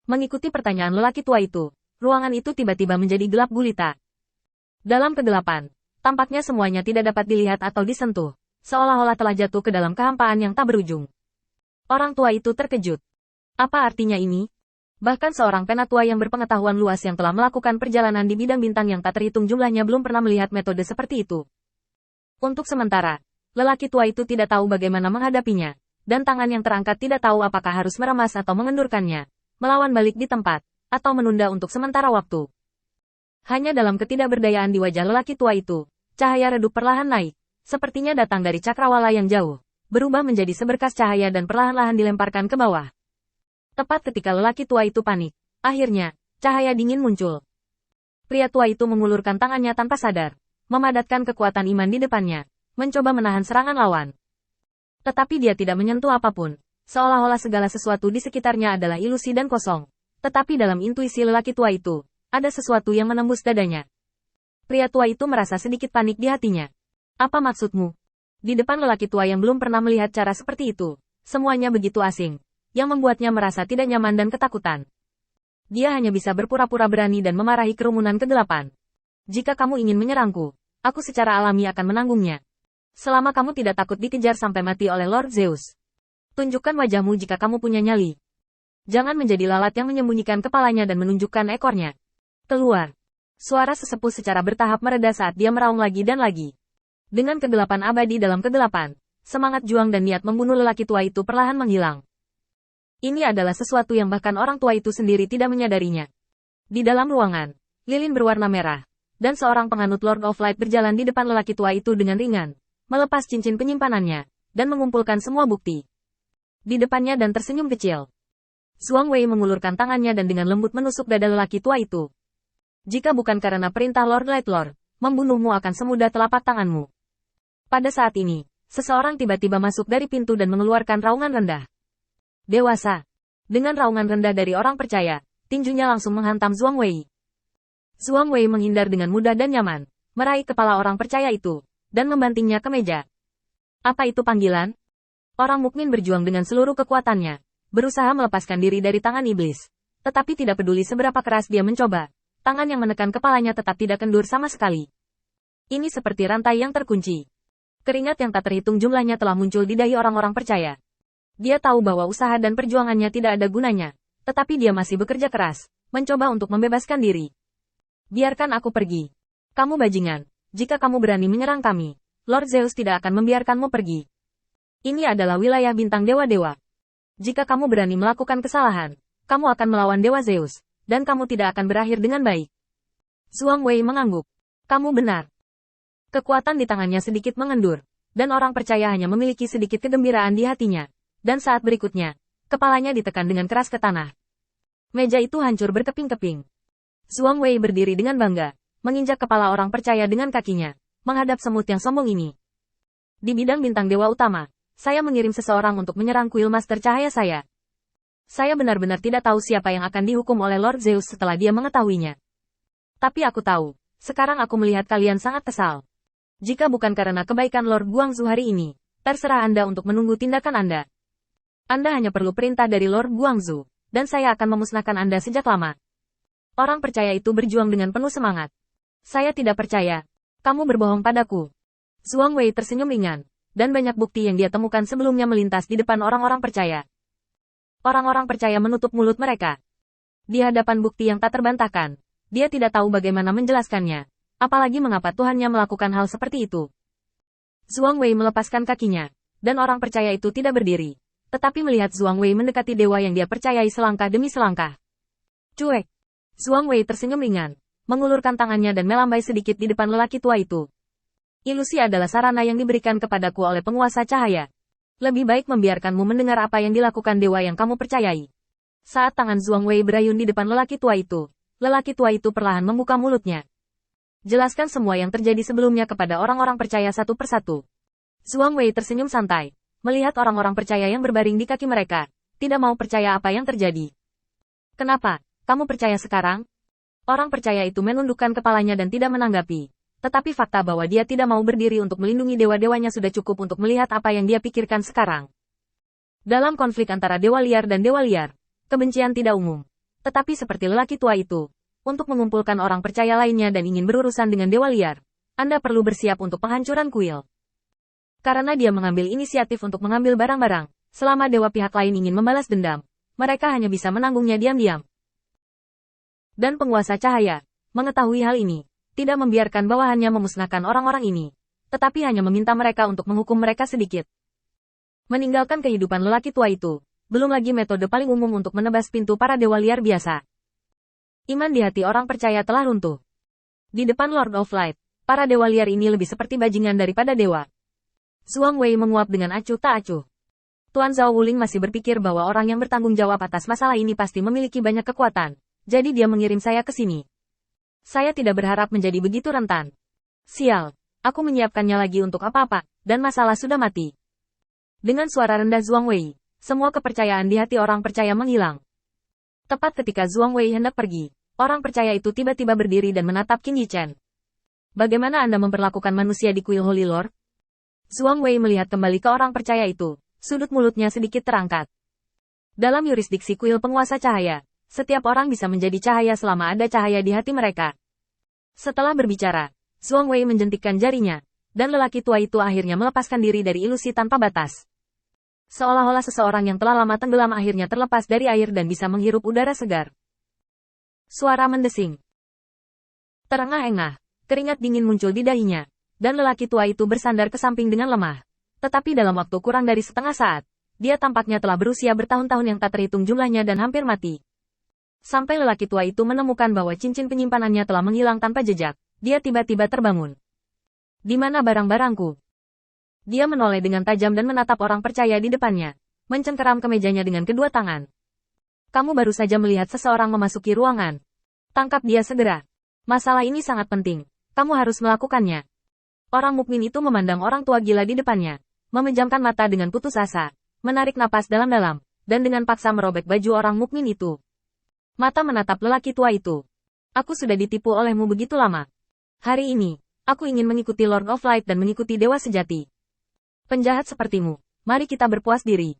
Mengikuti pertanyaan lelaki tua itu, ruangan itu tiba-tiba menjadi gelap gulita. Dalam kegelapan, tampaknya semuanya tidak dapat dilihat atau disentuh, seolah-olah telah jatuh ke dalam kehampaan yang tak berujung. Orang tua itu terkejut. Apa artinya ini? Bahkan seorang penatua yang berpengetahuan luas yang telah melakukan perjalanan di bidang bintang yang tak terhitung jumlahnya belum pernah melihat metode seperti itu. Untuk sementara, lelaki tua itu tidak tahu bagaimana menghadapinya, dan tangan yang terangkat tidak tahu apakah harus meremas atau mengendurkannya, melawan balik di tempat, atau menunda untuk sementara waktu. Hanya dalam ketidakberdayaan di wajah lelaki tua itu, cahaya redup perlahan naik, sepertinya datang dari cakrawala yang jauh, berubah menjadi seberkas cahaya dan perlahan-lahan dilemparkan ke bawah. Tepat ketika lelaki tua itu panik, akhirnya, cahaya dingin muncul. Pria tua itu mengulurkan tangannya tanpa sadar, memadatkan kekuatan iman di depannya, mencoba menahan serangan lawan. Tetapi dia tidak menyentuh apapun, seolah-olah segala sesuatu di sekitarnya adalah ilusi dan kosong. Tetapi dalam intuisi lelaki tua itu, ada sesuatu yang menembus dadanya. Pria tua itu merasa sedikit panik di hatinya. Apa maksudmu? Di depan lelaki tua yang belum pernah melihat cara seperti itu, semuanya begitu asing, yang membuatnya merasa tidak nyaman dan ketakutan. Dia hanya bisa berpura-pura berani dan memarahi kerumunan kegelapan. Jika kamu ingin menyerangku, aku secara alami akan menanggungnya. Selama kamu tidak takut dikejar sampai mati oleh Lord Zeus. Tunjukkan wajahmu jika kamu punya nyali. Jangan menjadi lalat yang menyembunyikan kepalanya dan menunjukkan ekornya. Keluar. Suara sesepuh secara bertahap mereda saat dia meraung lagi dan lagi. Dengan kegelapan abadi dalam kegelapan, semangat juang dan niat membunuh lelaki tua itu perlahan menghilang. Ini adalah sesuatu yang bahkan orang tua itu sendiri tidak menyadarinya. Di dalam ruangan, lilin berwarna merah, dan seorang penganut Lord of Light berjalan di depan lelaki tua itu dengan ringan, melepas cincin penyimpanannya, dan mengumpulkan semua bukti. Di depannya dan tersenyum kecil. Zhuang Wei mengulurkan tangannya dan dengan lembut menusuk dada lelaki tua itu. Jika bukan karena perintah Lord Light Lord, membunuhmu akan semudah telapak tanganmu. Pada saat ini, seseorang tiba-tiba masuk dari pintu dan mengeluarkan raungan rendah. Dewasa. Dengan raungan rendah dari orang percaya, tinjunya langsung menghantam Zhuang Wei. Zhuang Wei menghindar dengan mudah dan nyaman, meraih kepala orang percaya itu, dan membantingnya ke meja. Apa itu panggilan? Orang mukmin berjuang dengan seluruh kekuatannya, berusaha melepaskan diri dari tangan iblis. Tetapi tidak peduli seberapa keras dia mencoba, tangan yang menekan kepalanya tetap tidak kendur sama sekali. Ini seperti rantai yang terkunci. Keringat yang tak terhitung jumlahnya telah muncul di dahi orang-orang percaya. Dia tahu bahwa usaha dan perjuangannya tidak ada gunanya, tetapi dia masih bekerja keras, mencoba untuk membebaskan diri. Biarkan aku pergi. Kamu bajingan, jika kamu berani menyerang kami, Lord Zeus tidak akan membiarkanmu pergi. Ini adalah wilayah bintang dewa-dewa. Jika kamu berani melakukan kesalahan, kamu akan melawan Dewa Zeus, dan kamu tidak akan berakhir dengan baik. Zhuang Wei mengangguk. Kamu benar. Kekuatan di tangannya sedikit mengendur, dan orang percaya hanya memiliki sedikit kegembiraan di hatinya. Dan saat berikutnya, kepalanya ditekan dengan keras ke tanah. Meja itu hancur berkeping-keping. Zhuang Wei berdiri dengan bangga, menginjak kepala orang percaya dengan kakinya, menghadap semut yang sombong ini. Di bidang bintang dewa utama, saya mengirim seseorang untuk menyerang kuil master cahaya saya. Saya benar-benar tidak tahu siapa yang akan dihukum oleh Lord Zeus setelah dia mengetahuinya. Tapi aku tahu, sekarang aku melihat kalian sangat kesal. Jika bukan karena kebaikan Lord Guangzhou hari ini, terserah Anda untuk menunggu tindakan Anda. Anda hanya perlu perintah dari Lord Guangzhou, dan saya akan memusnahkan Anda sejak lama. Orang percaya itu berjuang dengan penuh semangat. Saya tidak percaya. Kamu berbohong padaku. Zhuang Wei tersenyum ringan, dan banyak bukti yang dia temukan sebelumnya melintas di depan orang-orang percaya. Orang-orang percaya menutup mulut mereka. Di hadapan bukti yang tak terbantahkan, dia tidak tahu bagaimana menjelaskannya, apalagi mengapa Tuhannya melakukan hal seperti itu. Zhuang Wei melepaskan kakinya, dan orang percaya itu tidak berdiri. Tetapi melihat Zhuang Wei mendekati dewa yang dia percayai selangkah demi selangkah. Cuek. Zhuang Wei tersenyum ringan, mengulurkan tangannya dan melambai sedikit di depan lelaki tua itu. Ilusi adalah sarana yang diberikan kepadaku oleh penguasa cahaya. Lebih baik membiarkanmu mendengar apa yang dilakukan dewa yang kamu percayai. Saat tangan Zhuang Wei berayun di depan lelaki tua itu perlahan membuka mulutnya. Jelaskan semua yang terjadi sebelumnya kepada orang-orang percaya satu persatu. Zhuang Wei tersenyum santai. Melihat orang-orang percaya yang berbaring di kaki mereka, tidak mau percaya apa yang terjadi. Kenapa? Kamu percaya sekarang? Orang percaya itu menundukkan kepalanya dan tidak menanggapi. Tetapi fakta bahwa dia tidak mau berdiri untuk melindungi dewa-dewanya sudah cukup untuk melihat apa yang dia pikirkan sekarang. Dalam konflik antara dewa liar dan dewa liar, kebencian tidak umum. Tetapi seperti lelaki tua itu, untuk mengumpulkan orang percaya lainnya dan ingin berurusan dengan dewa liar, Anda perlu bersiap untuk penghancuran kuil. Karena dia mengambil inisiatif untuk mengambil barang-barang, selama dewa pihak lain ingin membalas dendam, mereka hanya bisa menanggungnya diam-diam. Dan penguasa cahaya, mengetahui hal ini, tidak membiarkan bawahannya memusnahkan orang-orang ini, tetapi hanya meminta mereka untuk menghukum mereka sedikit. Meninggalkan kehidupan lelaki tua itu, belum lagi metode paling umum untuk menebas pintu para dewa liar biasa. Iman di hati orang percaya telah runtuh. Di depan Lord of Light, para dewa liar ini lebih seperti bajingan daripada dewa. Zhuang Wei menguap dengan acuh tak acuh. Tuan Zhao Wuling masih berpikir bahwa orang yang bertanggung jawab atas masalah ini pasti memiliki banyak kekuatan, jadi dia mengirim saya ke sini. Saya tidak berharap menjadi begitu rentan. Sial, aku menyiapkannya lagi untuk apa-apa, dan masalah sudah mati. Dengan suara rendah Zhuang Wei, semua kepercayaan di hati orang percaya menghilang. Tepat ketika Zhuang Wei hendak pergi, orang percaya itu tiba-tiba berdiri dan menatap Qin Yichen. Bagaimana Anda memperlakukan manusia di kuil Holy Lord? Zhuang Wei melihat kembali ke orang percaya itu, sudut mulutnya sedikit terangkat. Dalam yurisdiksi kuil penguasa cahaya, setiap orang bisa menjadi cahaya selama ada cahaya di hati mereka. Setelah berbicara, Zhuang Wei menjentikkan jarinya, dan lelaki tua itu akhirnya melepaskan diri dari ilusi tanpa batas. Seolah-olah seseorang yang telah lama tenggelam akhirnya terlepas dari air dan bisa menghirup udara segar. Suara mendesing. Terengah-engah, keringat dingin muncul di dahinya, dan lelaki tua itu bersandar ke samping dengan lemah. Tetapi dalam waktu kurang dari setengah saat, dia tampaknya telah berusia bertahun-tahun yang tak terhitung jumlahnya dan hampir mati. Sampai lelaki tua itu menemukan bahwa cincin penyimpanannya telah menghilang tanpa jejak, dia tiba-tiba terbangun. Di mana barang-barangku? Dia menoleh dengan tajam dan menatap orang percaya di depannya, mencengkeram kemejanya dengan kedua tangan. Kamu baru saja melihat seseorang memasuki ruangan. Tangkap dia segera. Masalah ini sangat penting. Kamu harus melakukannya. Orang mukmin itu memandang orang tua gila di depannya, memejamkan mata dengan putus asa, menarik napas dalam-dalam, dan dengan paksa merobek baju orang mukmin itu. Mata menatap lelaki tua itu. Aku sudah ditipu olehmu begitu lama. Hari ini, aku ingin mengikuti Lord of Light dan mengikuti dewa sejati. Penjahat sepertimu, mari kita berpuas diri.